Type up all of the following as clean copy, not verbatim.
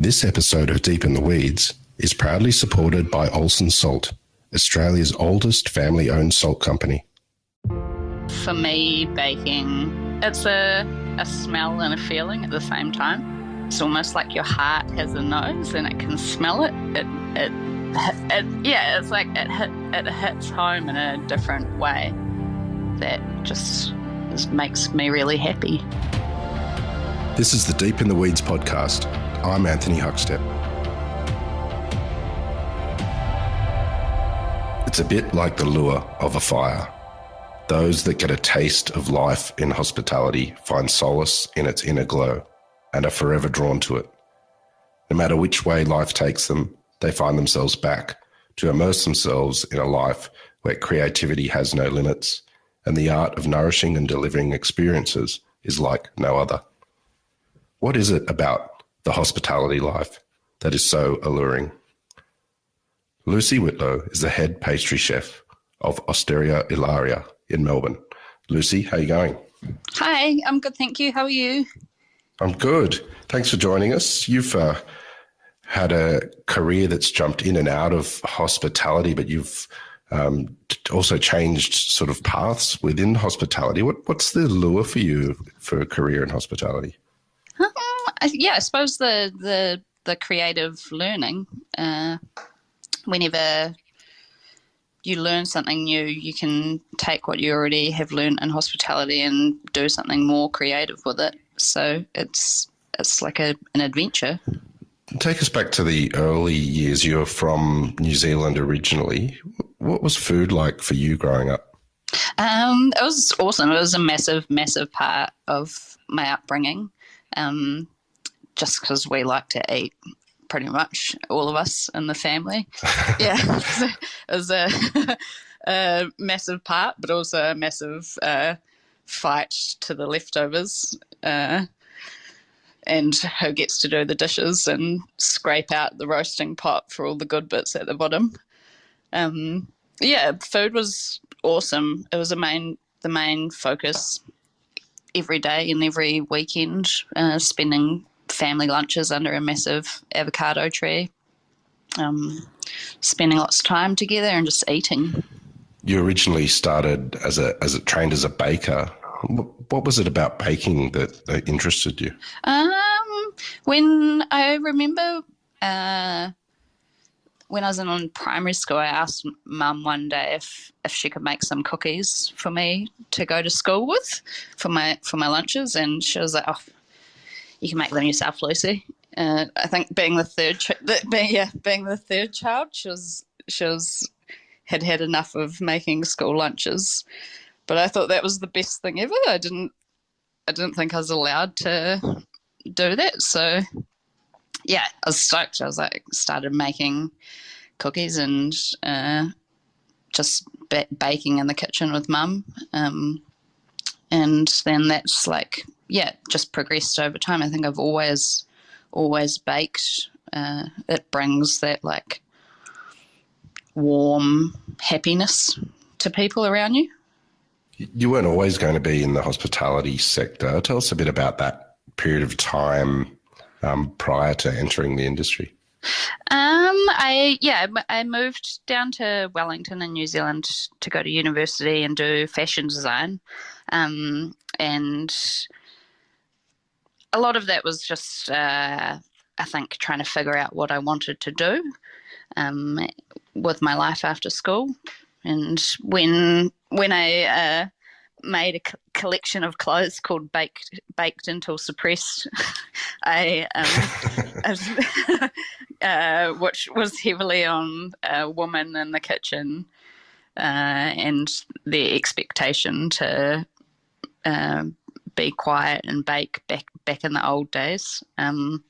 This episode of Deep in the Weeds is proudly supported by Olsen Salt, Australia's oldest family-owned salt company. For me, baking, it's a smell and a feeling at the same time. It's almost like your heart has a nose and it can smell it. It's like it hits home in a different way that just makes me really happy. This is the Deep in the Weeds podcast. I'm Anthony Huckstep. It's a bit like the lure of a fire. Those that get a taste of life in hospitality find solace in its inner glow and are forever drawn to it. No matter which way life takes them, they find themselves back to immerse themselves in a life where creativity has no limits and the art of nourishing and delivering experiences is like no other. What is it about the hospitality life that is so alluring? Lucy Whitlow is the head pastry chef of Osteria Ilaria in Melbourne. Lucy, how are you going? Hi, I'm good, thank you. How are you? I'm good. Thanks for joining us. You've had a career that's jumped in and out of hospitality, but you've also changed sort of paths within hospitality. What's the lure for you for a career in hospitality? I suppose the creative learning. Whenever you learn something new, you can take what you already have learned in hospitality and do something more creative with it. So it's like an adventure. Take us back to the early years. You were from New Zealand originally. What was food like for you growing up? It was awesome. It was a massive, massive part of my upbringing. Just because we like to eat, pretty much all of us in the family. Yeah, it was a massive part, but also a massive fight to the leftovers and who gets to do the dishes and scrape out the roasting pot for all the good bits at the bottom. Food was awesome. It was the main focus every day and every weekend, spending family lunches under a massive avocado tree, spending lots of time together and just eating. You originally started trained as a baker. What was it about baking that interested you? When I remember when I was in primary school, I asked Mum one day if she could make some cookies for me to go to school with for my lunches, and she was like, "Oh, you can make them yourself, Lucy." I think being the third child, she had enough of making school lunches, but I thought that was the best thing ever. I didn't think I was allowed to do that, so yeah, I was stoked. I was like, started making cookies and just baking in the kitchen with Mum, and then that's like, yeah, just progressed over time. I think I've always baked. It brings that like warm happiness to people around you. You weren't always going to be in the hospitality sector. Tell us a bit about that period of time prior to entering the industry. I moved down to Wellington in New Zealand to go to university and do fashion design, and a lot of that was just, I think, trying to figure out what I wanted to do with my life after school. And when I made a collection of clothes called Baked Until Suppressed, which was heavily on a woman in the kitchen and the expectation to be quiet and bake back in the old days. It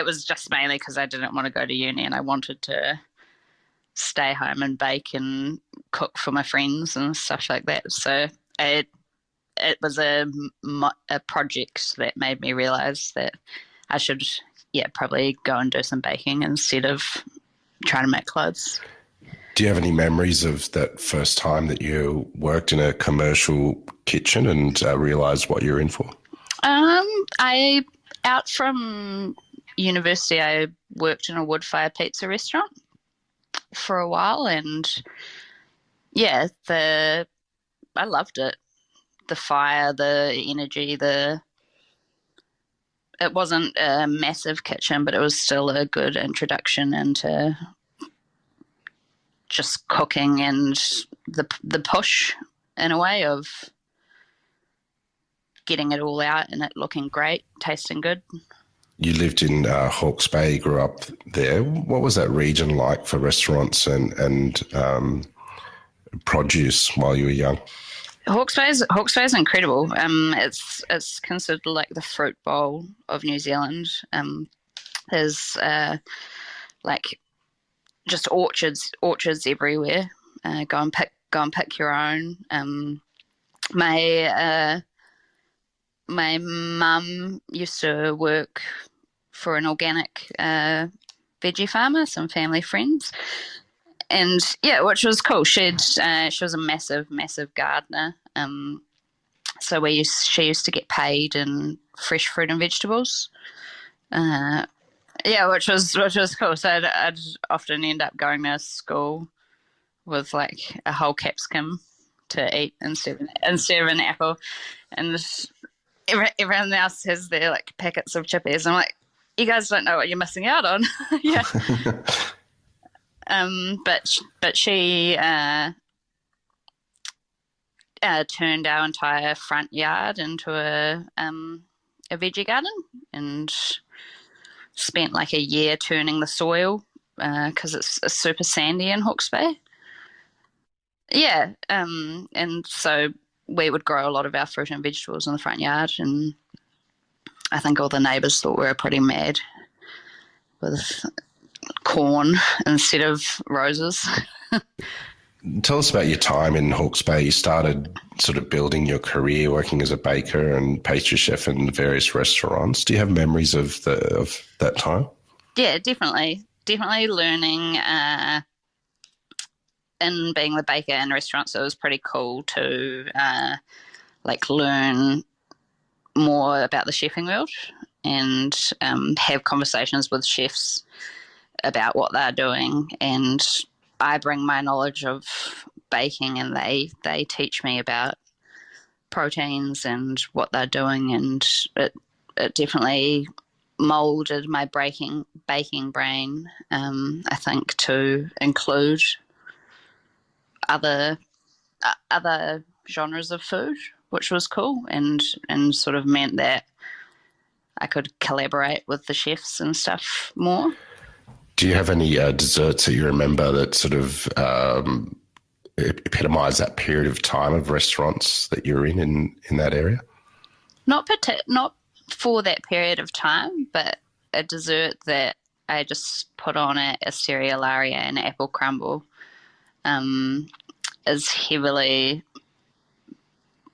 was just mainly because I didn't want to go to uni and I wanted to stay home and bake and cook for my friends and stuff like that. So it was a project that made me realise that I should probably go and do some baking instead of trying to make clothes. Do you have any memories of that first time that you worked in a commercial kitchen and realised what you're in for? I Out from university, I worked in a wood-fired pizza restaurant for a while, and yeah, the I loved it. The fire, the energy, the it wasn't a massive kitchen, but it was still a good introduction into just cooking and the push in a way of getting it all out and it looking great, tasting good. You lived in Hawke's Bay, grew up there. What was that region like for restaurants and produce while you were young? Hawke's Bay is incredible. It's considered like the fruit bowl of New Zealand. There's like just orchards everywhere. Go and pick your own. My mum used to work for an organic veggie farmer, some family friends, and yeah, which was cool. She was a massive gardener. So she used to get paid in fresh fruit and vegetables. Yeah, which was cool. So I'd often end up going to school with like a whole capsicum to eat instead of an apple, and everyone else has their like packets of chippies. I'm like, you guys don't know what you're missing out on. Yeah. But she turned our entire front yard into a veggie garden, and spent like a year turning the soil because it's super sandy in Hawke's Bay. Yeah, and so we would grow a lot of our fruit and vegetables in the front yard, and I think all the neighbours thought we were pretty mad with corn instead of roses. Tell us about your time in Hawke's Bay. You started sort of building your career working as a baker and pastry chef in various restaurants. Do you have memories of that time? Yeah, definitely learning and being the baker in restaurants. It was pretty cool to like learn more about the chefing world and have conversations with chefs about what they're doing, and I bring my knowledge of baking and they teach me about proteins and what they're doing, and it definitely moulded my baking brain, I think, to include other genres of food, which was cool, and sort of meant that I could collaborate with the chefs and stuff more. Do you have any desserts that you remember that sort of epitomise that period of time of restaurants that you're in that area? Not for that period of time, but a dessert that I just put on at Osteria Ilaria and apple crumble is heavily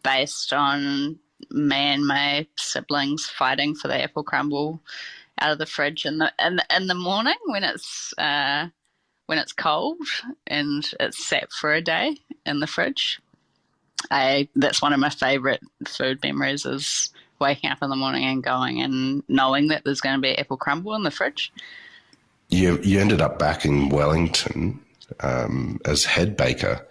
based on me and my siblings fighting for the apple crumble out of the fridge in the morning when it's cold and it's sat for a day in the fridge. That's one of my favourite food memories, is waking up in the morning and going and knowing that there's going to be apple crumble in the fridge. You ended up back in Wellington as head baker.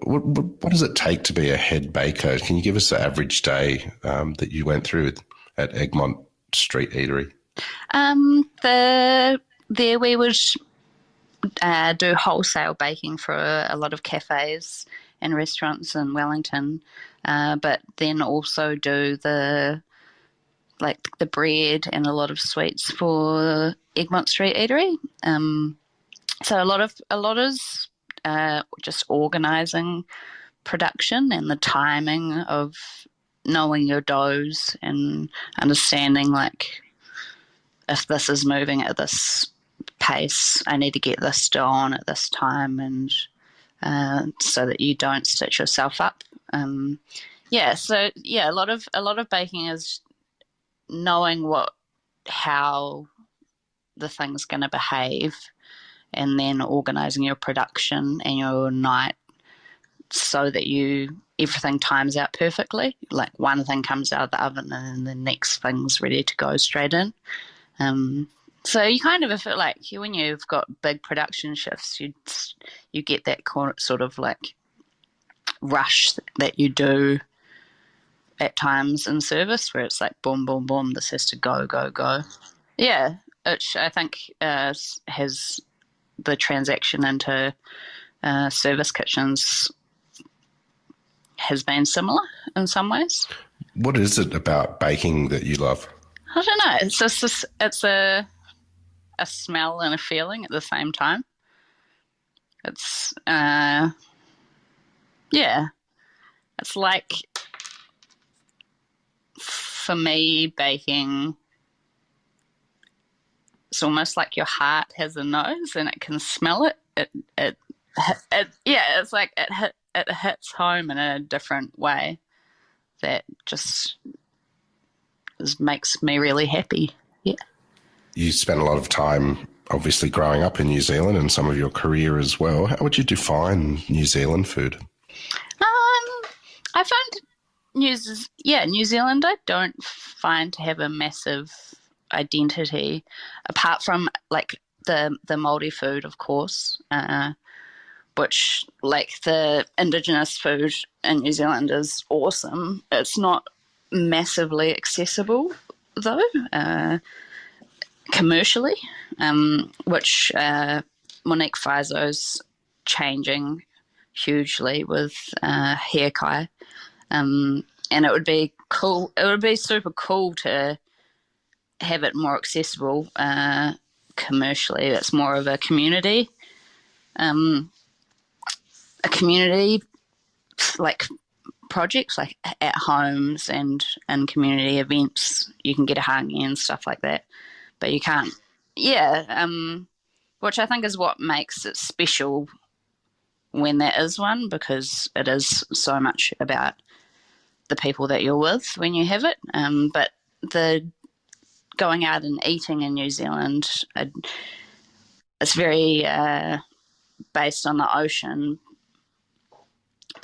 What does it take to be a head baker? Can you give us the average day that you went through at Egmont Street Eatery? There we would do wholesale baking for a lot of cafes and restaurants in Wellington, but then also do the bread and a lot of sweets for Egmont Street Eatery. So a lot is just organising production and the timing of knowing your doughs and understanding like if this is moving at this pace, I need to get this dough on at this time, and so that you don't stitch yourself up. A lot of baking is knowing how the thing's going to behave, and then organising your production and your night so that everything times out perfectly. Like one thing comes out of the oven and then the next thing's ready to go straight in. So you kind of feel like when you've got big production shifts, you get that sort of like rush that you do at times in service, where it's like boom, boom, boom, this has to go, go, go. Yeah, which I think has the transaction into service kitchens has been similar in some ways. What is it about baking that you love? I don't know. It's just it's a smell and a feeling at the same time. It's it's like, for me, baking, it's almost like your heart has a nose and it can smell it. It's like it hits home in a different way that just makes me really happy. Yeah. You spent a lot of time, obviously, growing up in New Zealand and some of your career as well. How would you define New Zealand food? I find New Zealand I don't find to have a massive identity, apart from like the Māori food, of course, which, like, the Indigenous food in New Zealand is awesome. It's not massively accessible, though, commercially, which Monique Faizo's changing hugely with Heikai. And it would be cool. It would be super cool to have it more accessible commercially. It's more of a community like projects, like at homes and community events. You can get a hangi and stuff like that, but you can't. Yeah, which I think is what makes it special when there is one, because it is so much about the people that you're with when you have it. But the going out and eating in New Zealand, it's very based on the ocean,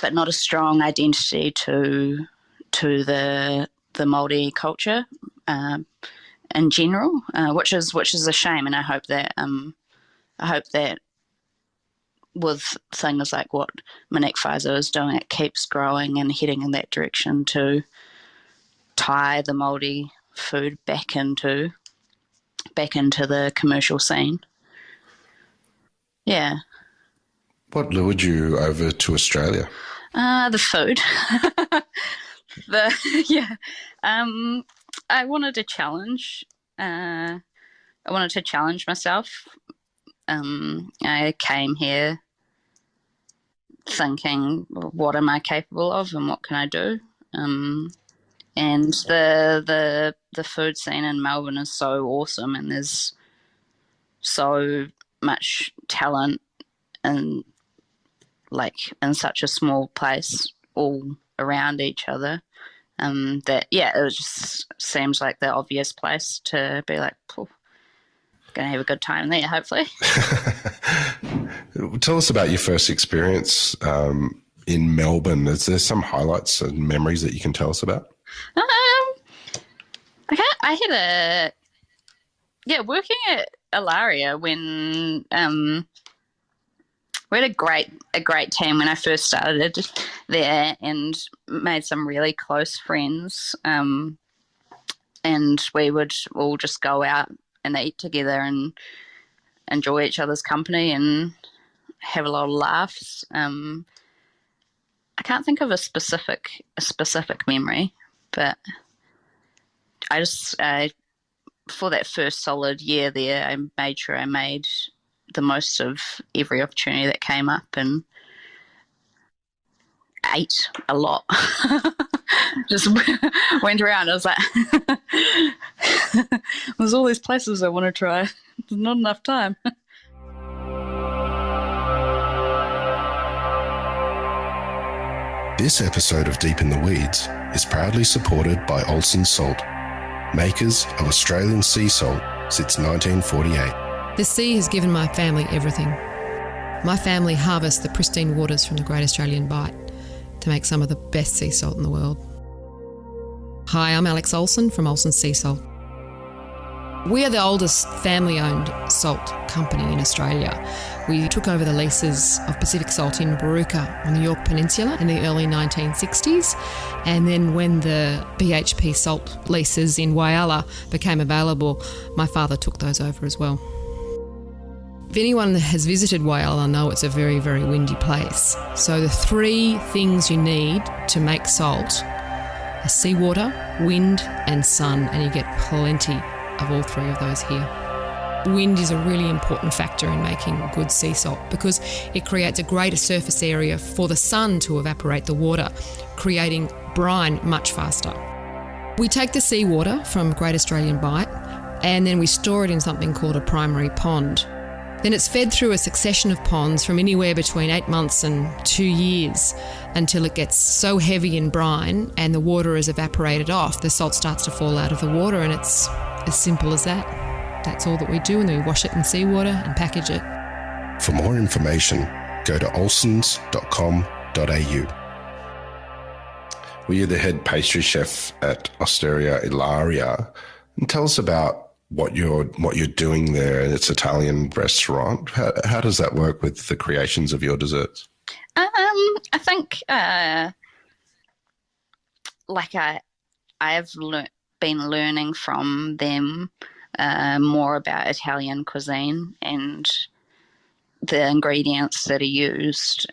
but not a strong identity to the Māori culture in general, which is a shame. And I hope that with things like what Monique Faizo is doing, it keeps growing and heading in that direction to tie the Māori food back into the commercial scene. Yeah. What lured you over to Australia? The food. I wanted to challenge. I wanted to challenge myself. I came here thinking, well, what am I capable of, and what can I do? And the food scene in Melbourne is so awesome, and there's so much talent and in such a small place, all around each other. That it just seems like the obvious place to be like, gonna have a good time there, hopefully. Tell us about your first experience in Melbourne. Is there some highlights and memories that you can tell us about? I had working at Ilaria when we had a great team when I first started there, and made some really close friends. And we would all just go out and eat together and enjoy each other's company and have a lot of laughs. I can't think of a specific memory, but I just for that first solid year there, I made sure I made the most of every opportunity that came up and ate a lot. Just went around. I was like, there's all these places I want to try. There's not enough time. This episode of Deep in the Weeds is proudly supported by Olsen Salt, makers of Australian sea salt since 1948. The sea has given my family everything. My family harvests the pristine waters from the Great Australian Bight to make some of the best sea salt in the world. Hi, I'm Alex Olsen from Olsen Sea Salt. We are the oldest family-owned salt company in Australia. We took over the leases of Pacific Salt in Baruka on the Yorke Peninsula in the early 1960s, and then when the BHP salt leases in Whyalla became available, my father took those over as well. If anyone has visited Whyalla, know it's a very, very windy place. So the three things you need to make salt are seawater, wind and sun, and you get plenty of all three of those here. Wind is a really important factor in making good sea salt because it creates a greater surface area for the sun to evaporate the water, creating brine much faster. We take the seawater from Great Australian Bight and then we store it in something called a primary pond. Then it's fed through a succession of ponds from anywhere between 8 months and 2 years until it gets so heavy in brine and the water is evaporated off, the salt starts to fall out of the water, and it's as simple as that. That's all that we do, and then we wash it in seawater and package it. For more information, go to olsens.com.au. Well, you're the head pastry chef at Osteria Ilaria, and tell us about what you're doing there. It's Italian restaurant. How does that work with the creations of your desserts? I think I've been learning from them more about Italian cuisine and the ingredients that are used.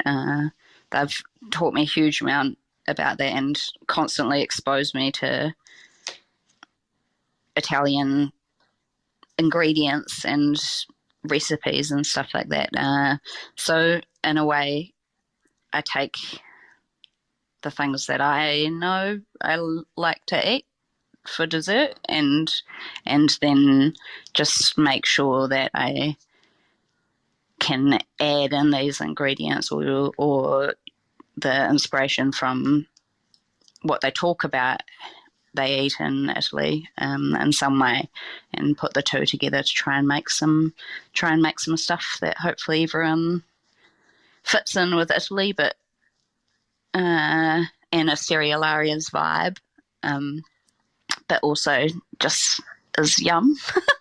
They've taught me a huge amount about that and constantly exposed me to Italian ingredients and recipes and stuff like that. So in a way, I take the things that I know I like to eat for dessert and then just make sure that I can add in these ingredients or the inspiration from what they talk about they eat in Italy in some way, and put the two together to try and make some stuff that hopefully everyone fits in with Italy, but and Osteria Ilaria's vibe, but also just is yum.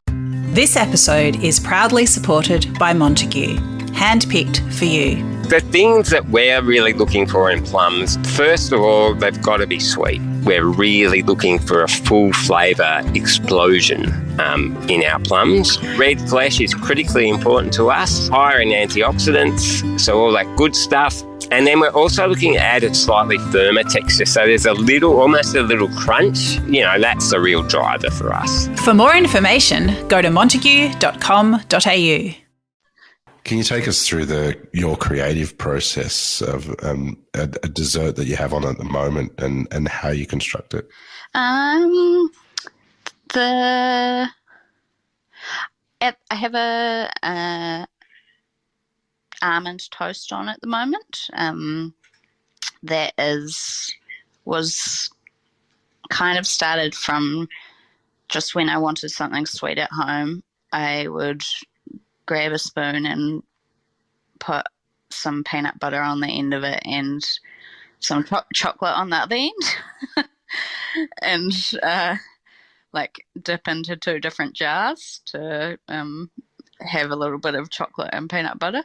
This episode is proudly supported by Montague, handpicked for you. The things that we're really looking for in plums, first of all, they've got to be sweet. We're really looking for a full flavour explosion in our plums. Red flesh is critically important to us, higher in antioxidants, so all that good stuff. And then we're also looking at a slightly firmer texture, so there's almost a little crunch. That's the real driver for us. For more information, go to montague.com.au. Can you take us through your creative process of a dessert that you have on at the moment and how you construct it? I have a almond toast on at the moment. That was kind of started from just when I wanted something sweet at home. I would grab a spoon and put some peanut butter on the end of it and some chocolate on the other end and dip into two different jars to have a little bit of chocolate and peanut butter.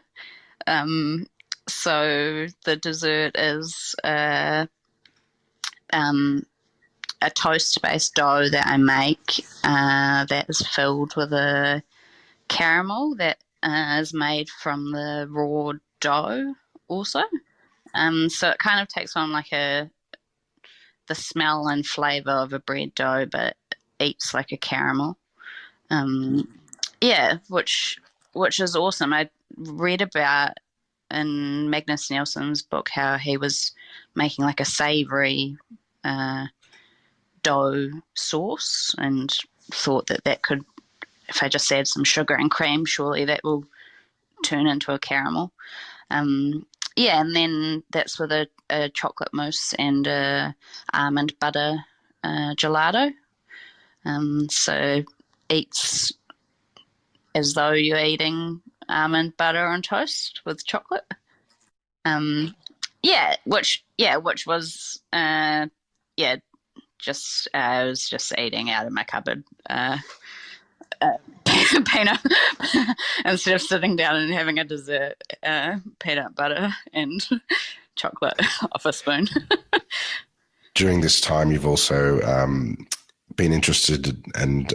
So the dessert is a toast-based dough that I make that is filled with a caramel that is made from the raw dough also. So it kind of takes on the smell and flavour of a bread dough, but eats like a caramel. Which is awesome. I read about in Magnus Nielsen's book how he was making like a savoury dough sauce and thought that could, if I just add some sugar and cream, surely that will turn into a caramel. And then that's with a chocolate mousse and a almond butter gelato. So eats as though you're eating almond butter on toast with chocolate. Which was just I was just eating out of my cupboard. Peanut instead of sitting down and having a dessert, peanut butter and chocolate off a spoon. During this time, you've also been interested and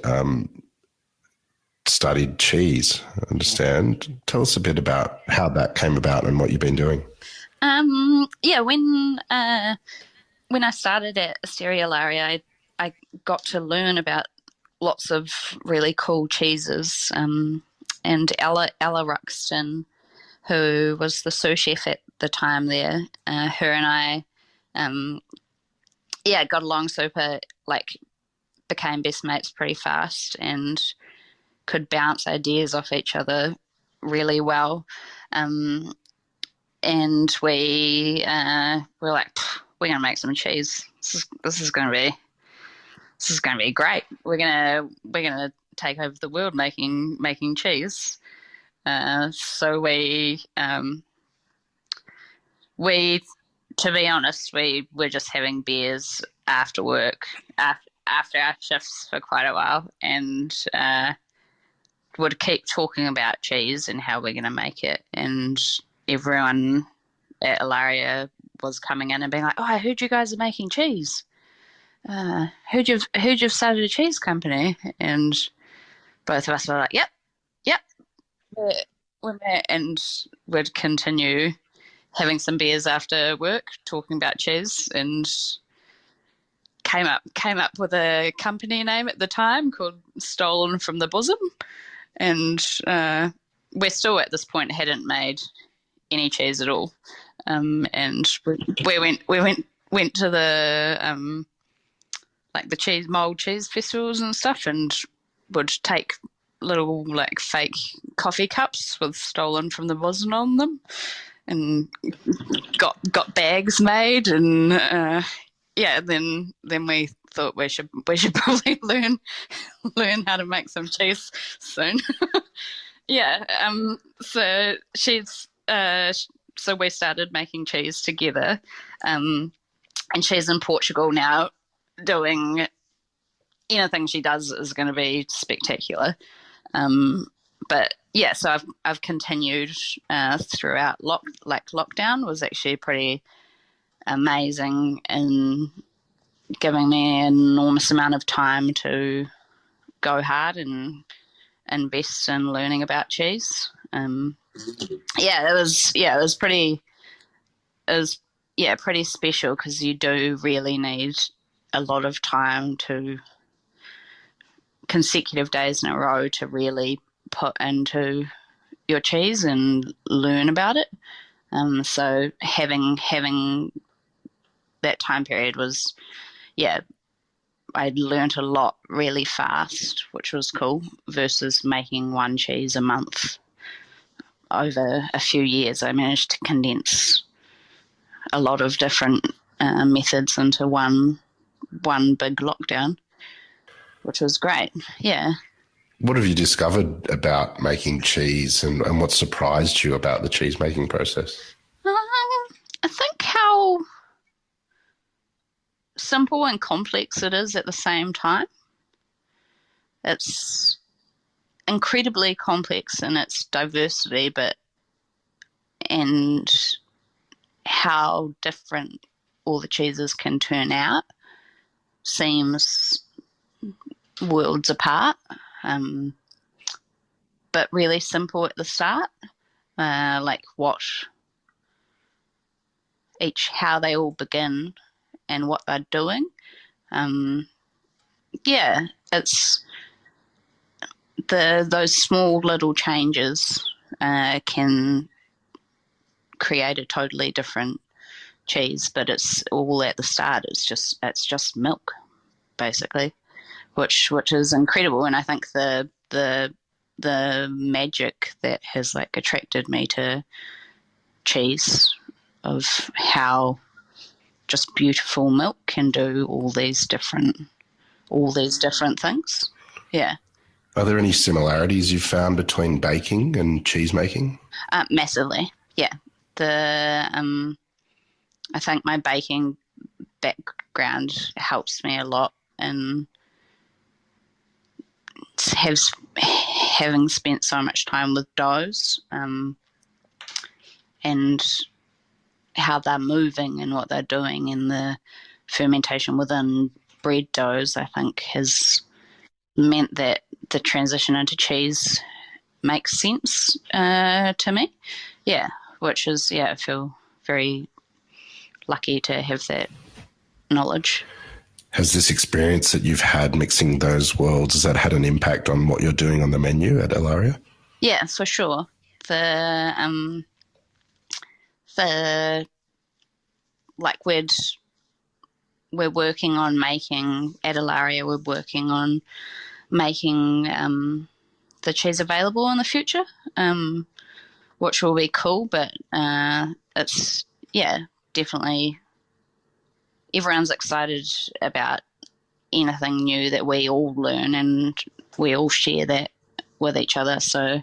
studied cheese, I understand. Tell us a bit about how that came about and what you've been doing. When I started at Osteria Ilaria, I got to learn about lots of really cool cheeses. And Ella Ruxton, who was the sous chef at the time there, her and I, got along super, became best mates pretty fast and could bounce ideas off each other really well. And we were like, we're going to make some cheese. This is going to be great. We're gonna take over the world making cheese. So we, to be honest, we were just having beers after work, after our shifts for quite a while, and would keep talking about cheese and how we're going to make it. And everyone at Ilaria was coming in and being like, "Oh, I heard you guys are making cheese. Heard you've started a cheese company." And both of us were like, "Yep." And we'd continue having some beers after work, talking about cheese, and came up with a company name at the time called Stolen from the Bosom. And we're still at this point hadn't made any cheese at all. And we went to the the cheese mold cheese festivals and stuff, and would take little fake coffee cups with Stolen from the Bosom on them, and got bags made, and then we thought we should probably learn how to make some cheese soon. So we started making cheese together, and she's in Portugal now, doing anything she does is going to be spectacular. So I've continued throughout lockdown. Was actually pretty amazing in giving me an enormous amount of time to go hard and invest in learning about cheese. It was pretty special, because you do really need a lot of time, to consecutive days in a row, to really put into your cheese and learn about it. So having that time period was, I learned a lot really fast, which was cool, versus making one cheese a month. Over a few years, I managed to condense a lot of different methods into one big lockdown, which was great. Yeah. What have you discovered about making cheese, and what surprised you about the cheese making process? I think how simple and complex it is at the same time. It's incredibly complex in its diversity, and how different all the cheeses can turn out seems worlds apart, but really simple at the start, how they all begin and what they're doing. It's those small little changes can create a totally different cheese, but it's all at the start. It's just milk, basically, which is incredible. And I think the magic that has attracted me to cheese, of how just beautiful milk can do all these different things. Yeah. Are there any similarities you've found between baking and cheese making? Massively, yeah. I think my baking background helps me a lot in having spent so much time with doughs, and how they're moving and what they're doing in the fermentation within bread doughs, I think has meant that the transition into cheese makes sense to me. Yeah, which is, I feel very lucky to have that knowledge. Has this experience that you've had mixing those worlds, has that had an impact on what you're doing on the menu at Ilaria? Yeah, for sure. We're working on making at Ilaria. We're working on making the cheese available in the future, which will be cool. But it's definitely everyone's excited about anything new that we all learn, and we all share that with each other. So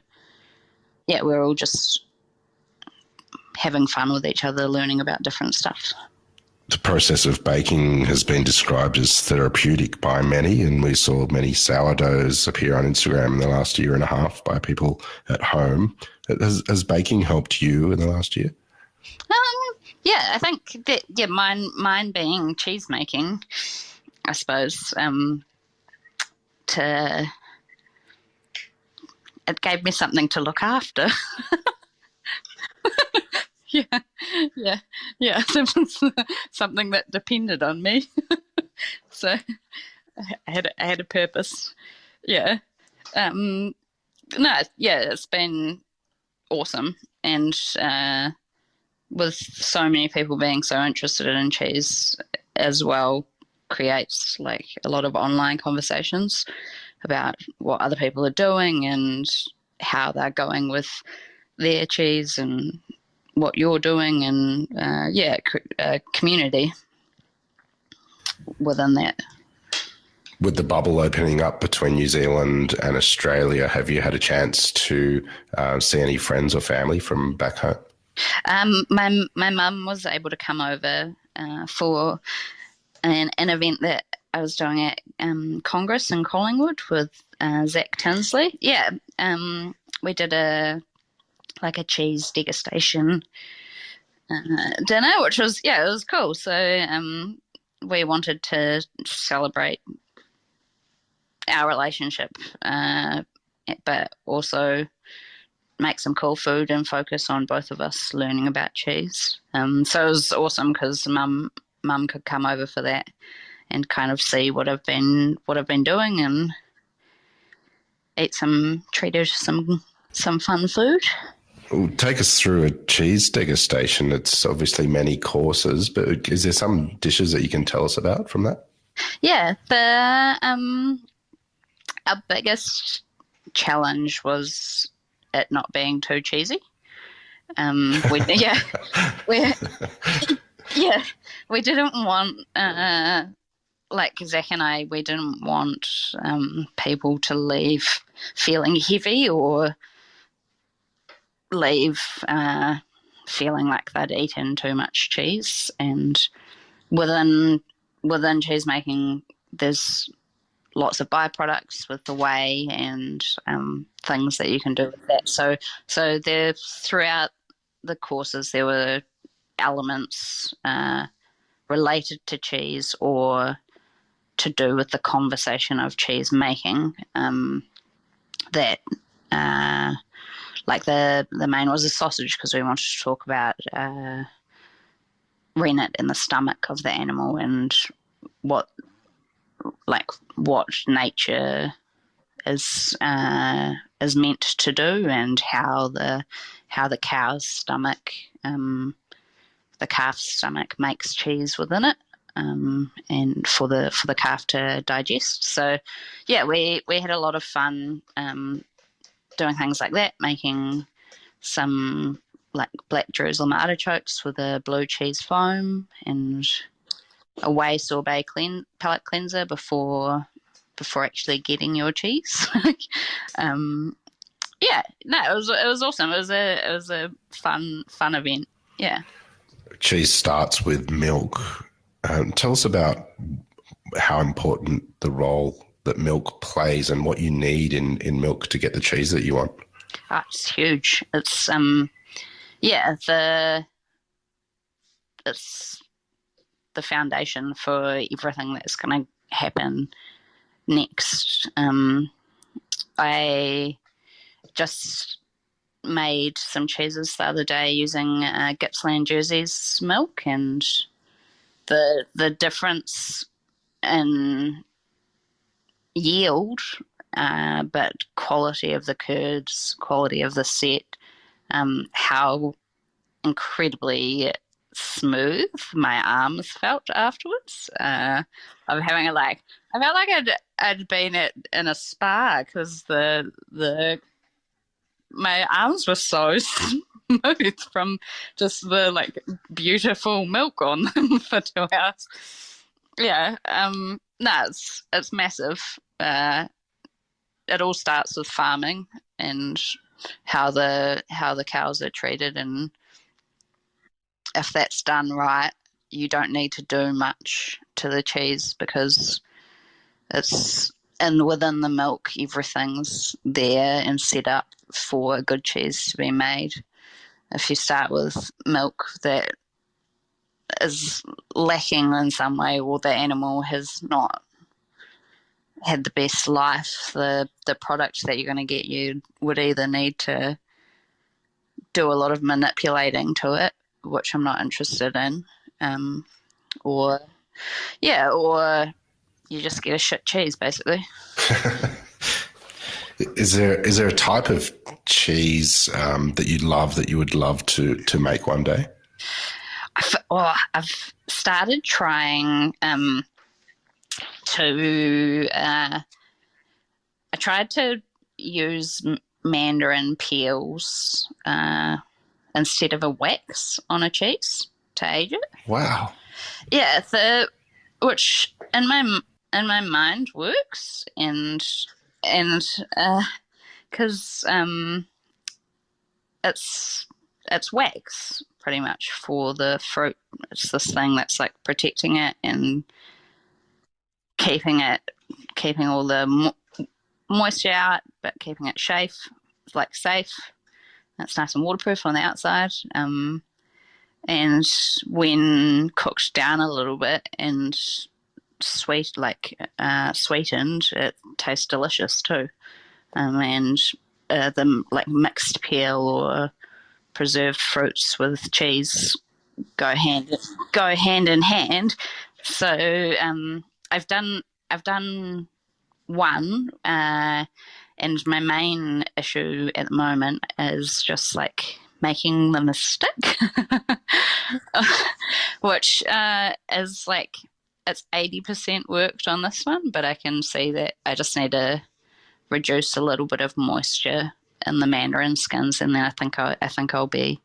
we're all just having fun with each other, learning about different stuff. The process of baking has been described as therapeutic by many, and we saw many sourdoughs appear on Instagram in the last year and a half by people at home. Has baking helped you in the last year? I think that, mine being cheese making, I suppose, it gave me something to look after. Yeah. There was something that depended on me. So I had a purpose. Yeah. It's been awesome. And with so many people being so interested in cheese as well, creates like a lot of online conversations about what other people are doing and how they're going with their cheese and what you're doing, and a community within that. With the bubble opening up between New Zealand and Australia, have you had a chance to see any friends or family from back home? My mum was able to come over for an event that I was doing at Congress in Collingwood with Zach Tinsley. Yeah, we did a cheese degustation dinner, which was, it was cool. So we wanted to celebrate our relationship, but also make some cool food and focus on both of us learning about cheese. So it was awesome because mum could come over for that and kind of see what I've been doing and treat her to some fun food. Well, take us through a cheese degustation. It's obviously many courses, but is there some dishes that you can tell us about from that? Yeah, our biggest challenge was it not being too cheesy. We didn't want Zach and I. We didn't want people to leave feeling heavy or leave feeling like they'd eaten too much cheese. And within cheese making, there's lots of byproducts with the whey and things that you can do with that. So there, throughout the courses, there were elements related to cheese or to do with the conversation of cheese making that like the main was a sausage, because we wanted to talk about rennet in the stomach of the animal and what nature is meant to do, and how the cow's stomach, the calf's stomach makes cheese within it, and for the calf to digest. So we had a lot of fun doing things like that, making some like black Jerusalem artichokes with a blue cheese foam and a whey sorbet palate cleanser before before actually getting your cheese. Yeah, no, it was awesome. It was a fun event. Yeah. Cheese starts with milk. Tell us about how important the role that milk plays and what you need in milk to get the cheese that you want. Oh, it's huge. It's it's the foundation for everything that's going to happen next. I just made some cheeses the other day using Gippsland Jersey's milk, and the difference in yield, but quality of the curds, quality of the set, how incredibly smooth my arms felt afterwards. I felt like I'd been in a spa because my arms were so smooth from just the like beautiful milk on them for 2 hours. Yeah, no, it's massive. It all starts with farming and how the cows are treated, and if that's done right, you don't need to do much to the cheese because it's within the milk, everything's there and set up for a good cheese to be made. If you start with milk that is lacking in some way, or the animal has not had the best life, the product that you're going to get, you would either need to do a lot of manipulating to it, which I'm not interested in, or you just get a shit cheese, basically. Is there a type of cheese that you love that you would love to make one day? I've started trying I tried to use mandarin peels instead of a wax on a cheese to age it. Wow. Yeah, which in my mind works, and because it's wax pretty much for the fruit. It's this thing that's like protecting it and keeping all the moisture out, but keeping it safe. It's nice and waterproof on the outside. And when cooked down a little bit and sweetened, it tastes delicious too. And the like mixed peel or preserved fruits with cheese go hand in hand. So I've done one, and my main issue at the moment is just like making them a stick, which is like it's 80% worked on this one, but I can see that I just need to reduce a little bit of moisture in the mandarin skins, and then I think I'll be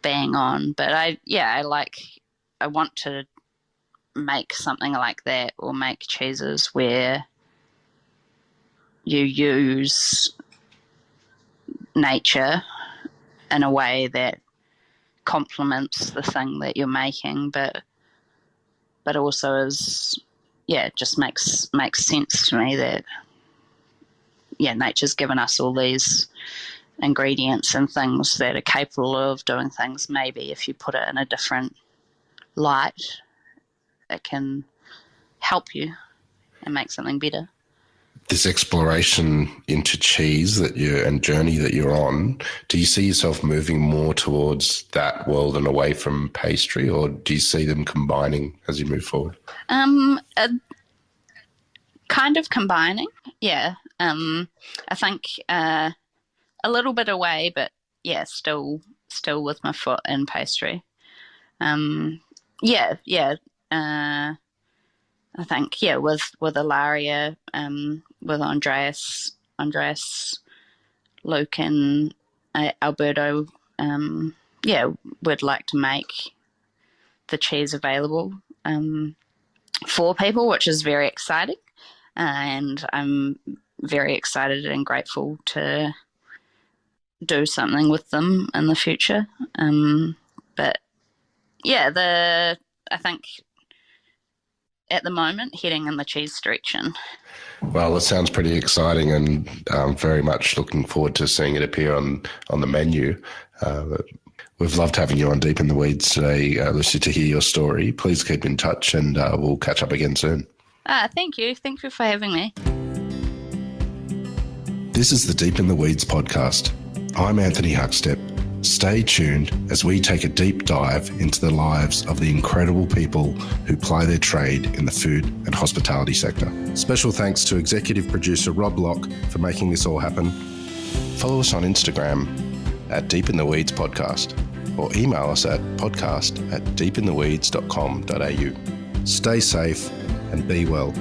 bang on. But I want to make something like that, or make cheeses where you use nature in a way that complements the thing that you're making, but also is, just makes sense to me that nature's given us all these ingredients and things that are capable of doing things. Maybe if you put it in a different light, it can help you and make something better. This exploration into cheese and journey that you're on, do you see yourself moving more towards that world and away from pastry, or do you see them combining as you move forward? Kind of combining, yeah. I think a little bit away, but still with my foot in pastry. I think with Ilaria, with Andreas, Luke, and Alberto, we'd like to make the cheese available for people, which is very exciting. and I'm very excited and grateful to do something with them in the future. But yeah, I think at the moment heading in the cheese direction. Well, it sounds pretty exciting, and very much looking forward to seeing it appear on the menu. We've loved having you on Deep in the Weeds today, Lucy, to hear your story. Please keep in touch, and we'll catch up again soon. Thank you. Thank you for having me. This is the Deep in the Weeds podcast. I'm Anthony Huckstep. Stay tuned as we take a deep dive into the lives of the incredible people who ply their trade in the food and hospitality sector. Special thanks to executive producer Rob Locke for making this all happen. Follow us on Instagram at Deep in the Weeds Podcast, or email us at podcast@deepintheweeds.com.au. Stay safe and be well.